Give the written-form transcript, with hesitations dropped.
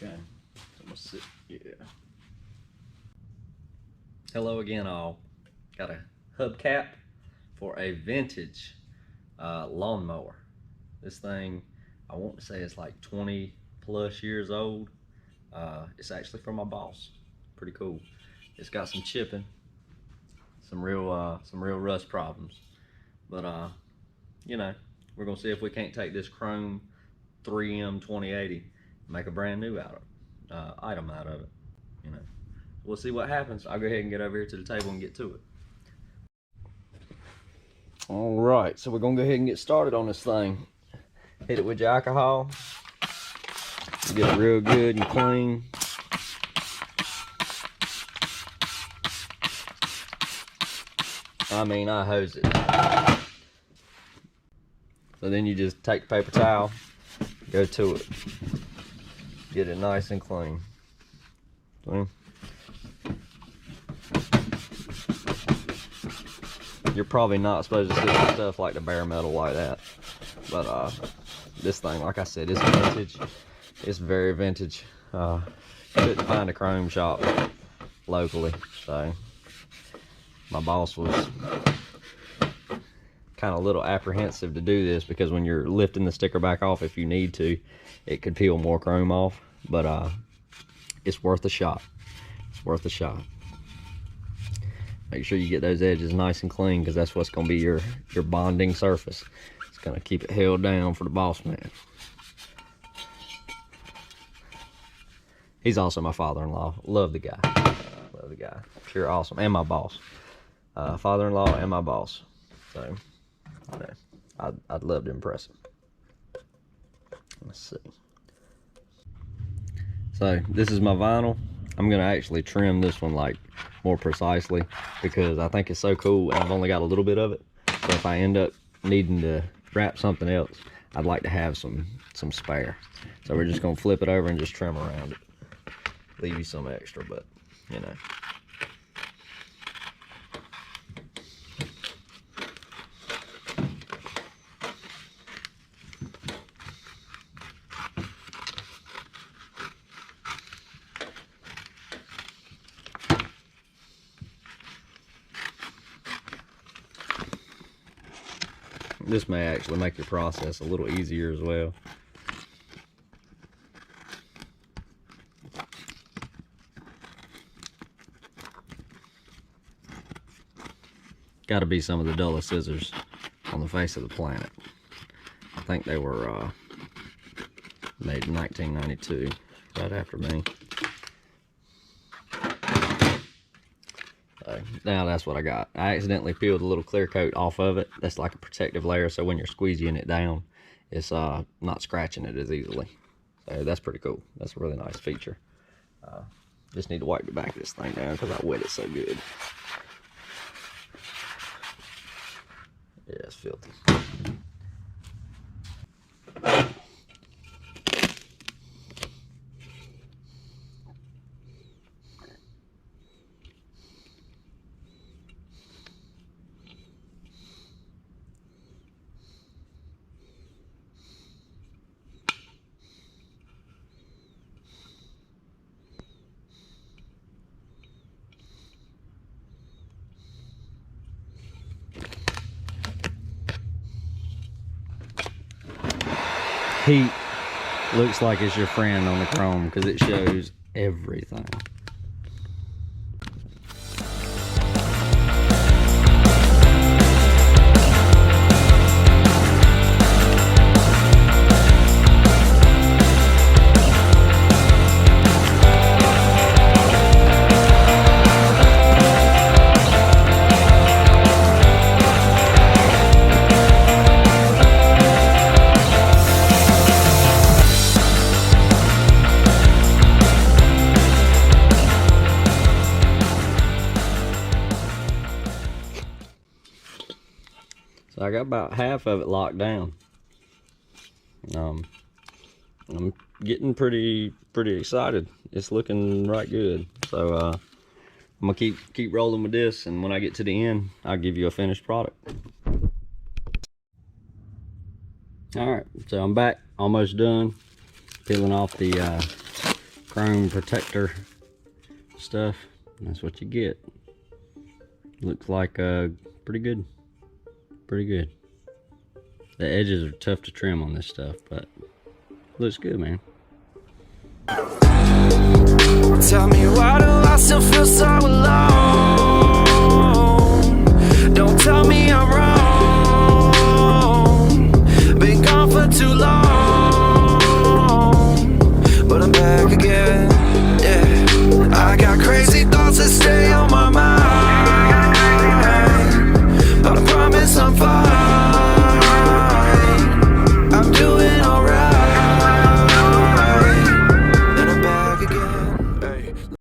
Okay, so I'm gonna sit, yeah. Hello again, all. Got a hubcap for a vintage lawnmower. This thing, I want to say it's like 20 plus years old. It's actually from my boss. Pretty cool. It's got some chipping, some real rust problems, but you know, we're gonna see if we can't take this chrome 3M 2080 and make a brand new item out of it. You know, we'll see what happens. I'll go ahead and get over here to the table and get to it. All right, so we're gonna go ahead and get started on this thing. Hit it with your alcohol. Get it real good and clean. I hose it. So then you just take the paper towel, go to it, get it nice and clean. You're probably not supposed to stick with stuff like the bare metal like that, but this thing, like I said, is vintage. It's very vintage. Couldn't find a chrome shop locally, so my boss was kind of a little apprehensive to do this, because when you're lifting the sticker back off, if you need to, it could peel more chrome off, but it's worth a shot. It's worth a shot. Make sure you get those edges nice and clean, because that's what's going to be your bonding surface. It's going to keep it held down for the boss man. He's also my father-in-law. Love the guy. Love the guy. Sure, awesome. And my boss. Father-in-law and my boss. So, you know, I'd love to impress him. Let's see. So, this is my vinyl. I'm going to actually trim this one like more precisely, because I think it's so cool and I've only got a little bit of it. So if I end up needing to wrap something else, I'd like to have some spare. So we're just going to flip it over and just trim around it. Leave you some extra, but you know. This may actually make your process a little easier as well. Got to be some of the dullest scissors on the face of the planet. I think they were made in 1992, right after me. So now that's what I got. I accidentally peeled a little clear coat off of it. That's like a protective layer, so when you're squeegeeing it down, it's not scratching it as easily. So that's pretty cool. That's a really nice feature. Just need to wipe the back of this thing down because I wet it so good. Yeah, it's filthy. Heat looks like it's your friend on the chrome because it shows everything. So I got about half of it locked down. I'm getting pretty excited. It's looking right good. So I'm gonna keep rolling with this, and when I get to the end, I'll give you a finished product. All right, so I'm back, almost done peeling off the chrome protector stuff. That's what you get. Looks like pretty good. Pretty good. The edges are tough to trim on this stuff, but looks good, man. Tell me, why do I still feel so alone? Don't tell me I'm wrong.